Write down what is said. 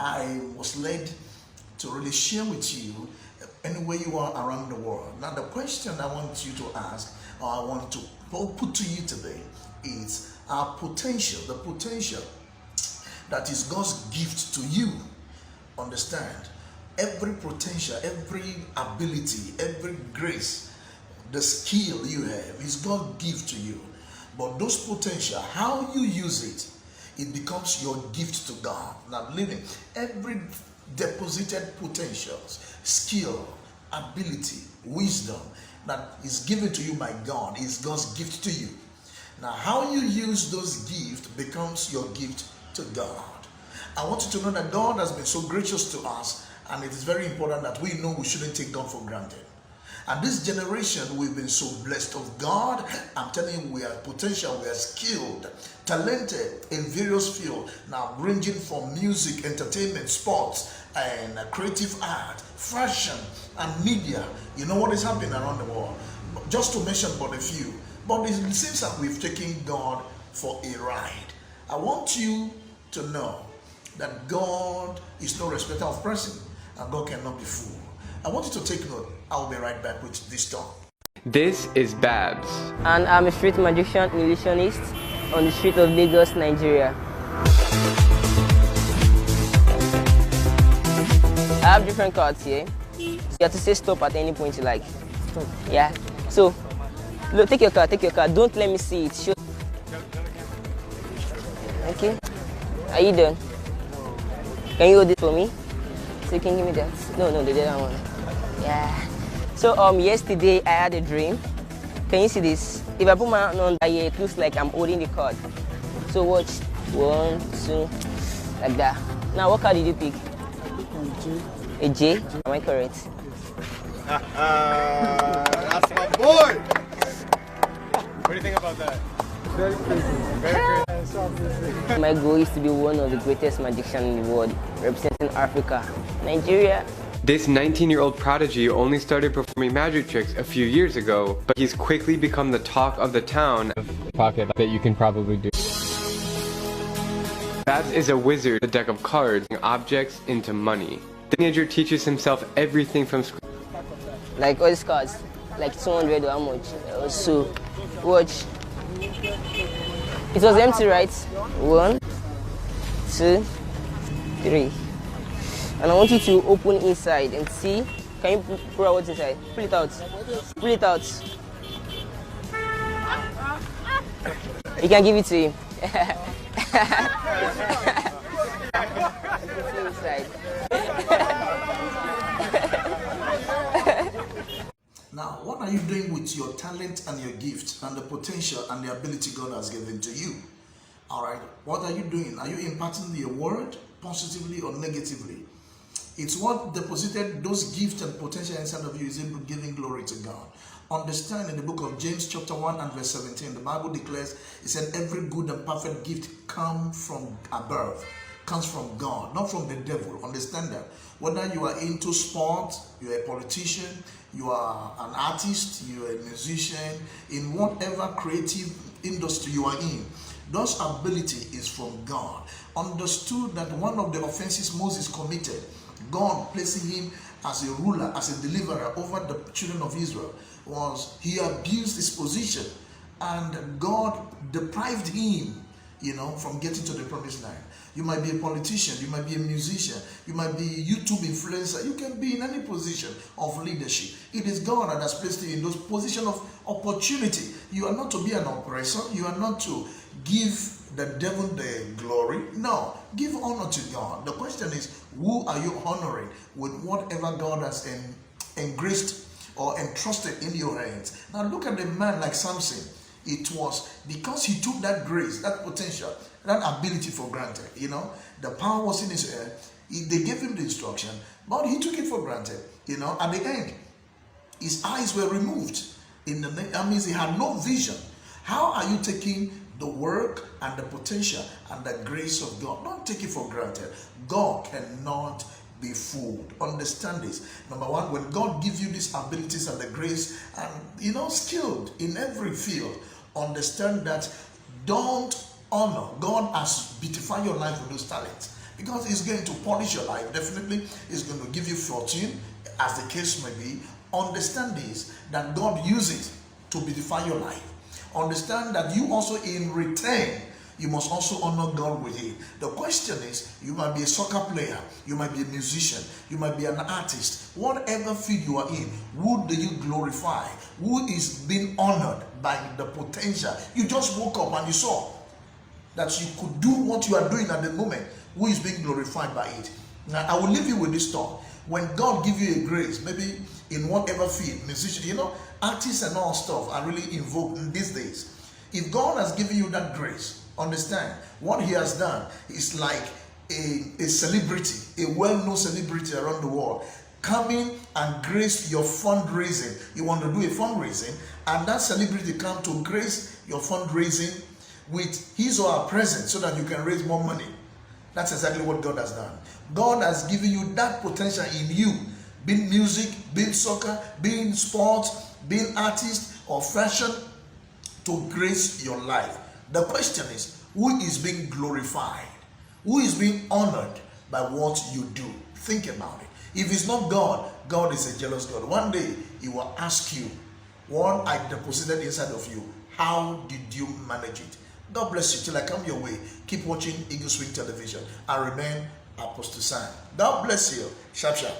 I was led to really share with you anywhere you are around the world. Now, the question I want you to ask, or I want to put to you today, is our potential, the potential that is God's gift to you. Understand? Every potential, every ability, every grace, the skill you have is God's gift to you. But those potential, how you use it becomes your gift to God. Now, living every deposited potentials, skill, ability, wisdom that is given to you by God is God's gift to you. Now, how you use those gifts becomes your gift to God. I want you to know that God has been so gracious to us, and it is very important that we know we shouldn't take God for granted. And this generation, we've been so blessed of God. I'm telling you, we are potential, we are skilled, talented in various fields. Now, ranging from music, entertainment, sports, and creative art, fashion, and media. You know what is happening around the world. Just to mention but a few. But it seems like we've taken God for a ride. I want you to know that God is no respecter of person, and God cannot be fooled. I want you to take note. I'll be right back with this talk. This is Babs. And I'm a street magician illusionist on the street of Lagos, Nigeria. I have different cards here. You have to say stop at any point you like. Stop. Yeah. So, look, take your card, Don't let me see it. Show. Okay. Are you done? Can you hold this for me? So you can give me that. No, the other one. Yeah. So yesterday I had a dream. Can you see this? If I put my hand on here, it looks like I'm holding the card. So watch. 1, 2, like that. Now what card did you pick? A J. Am I correct? That's my boy. What do you think about that? Very crazy. Very crazy. My goal is to be one of the greatest magicians in the world, representing Africa, Nigeria. This 19-year-old prodigy only started performing magic tricks a few years ago, but he's quickly become the talk of the town. Pocket that you can probably do. Babs is a wizard with a deck of cards, objects into money. The teenager teaches himself everything from scratch. Like all these cards, like 200 or how much? So, watch. It was empty, right? 1, 2, 3. And I want you to open inside and see. Can you pull out what's inside? Pull it out. Pull it out. You can give it to him. Inside. Now, what are you doing with your talent and your gift and the potential and the ability God has given to you? All right, what are you doing? Are you imparting your word positively or negatively? It's what deposited those gifts and potential inside of you is able to giving glory to God. Understand in the book of James chapter 1 and verse 17, the Bible declares, it said every good and perfect gift comes from above, comes from God, not from the devil. Understand that. Whether you are into sports, you're a politician, you are an artist, you're a musician, in whatever creative industry you are in, those ability is from God. Understood that one of the offenses Moses committed, God placing him as a ruler, as a deliverer over the children of Israel, was he abused his position and God deprived him, from getting to the promised land. You might be a politician, you might be a musician, you might be a YouTube influencer, you can be in any position of leadership. It is God that has placed you in those positions of opportunity. You are not to be an oppressor, you are not to give the devil the glory. No, give honor to God. The question is, who are you honoring with whatever God has engraced or entrusted in your hands? Now look at a man like Samson. It was because he took that grace, that potential, that ability for granted. The power was in his hand. They gave him the instruction, but he took it for granted. At the end, his eyes were removed. That means he had no vision. How are you taking the work and the potential and the grace of God? Don't take it for granted. God cannot be fooled. Understand this. Number one, when God gives you these abilities and the grace and skilled in every field, understand that don't honor. God has beautified your life with those talents. because it's going to polish your life. Definitely, it's going to give you fortune, as the case may be. Understand this, that God uses it to beautify your life. Understand that you also, in return, you must also honor God with it. The question is, you might be a soccer player, you might be a musician, you might be an artist, whatever field you are in, who do you glorify? Who is being honored by the potential? You just woke up and you saw that you could do what you are doing at the moment. Who is being glorified by it? Now, I will leave you with this thought. When God gives you a grace, maybe in whatever field, musician, you know, artists and all stuff are really invoked in these days. If God has given you that grace, understand what he has done is like a celebrity, a well-known celebrity around the world, coming and grace your fundraising. You want to do a fundraising, and that celebrity come to grace your fundraising with his or her presence so that you can raise more money. That's exactly what God has done. God has given you that potential in you, being music, being soccer, being sports, being artist or fashion, to grace your life. The question is, who is being glorified? Who is being honored by what you do? Think about it. If it's not God, God is a jealous God. One day, he will ask you, what I deposited inside of you, how did you manage it? God bless you till I come your way. Keep watching Eagle Swing Television. I remain Apostle Sam. God bless you. Sharp, sharp.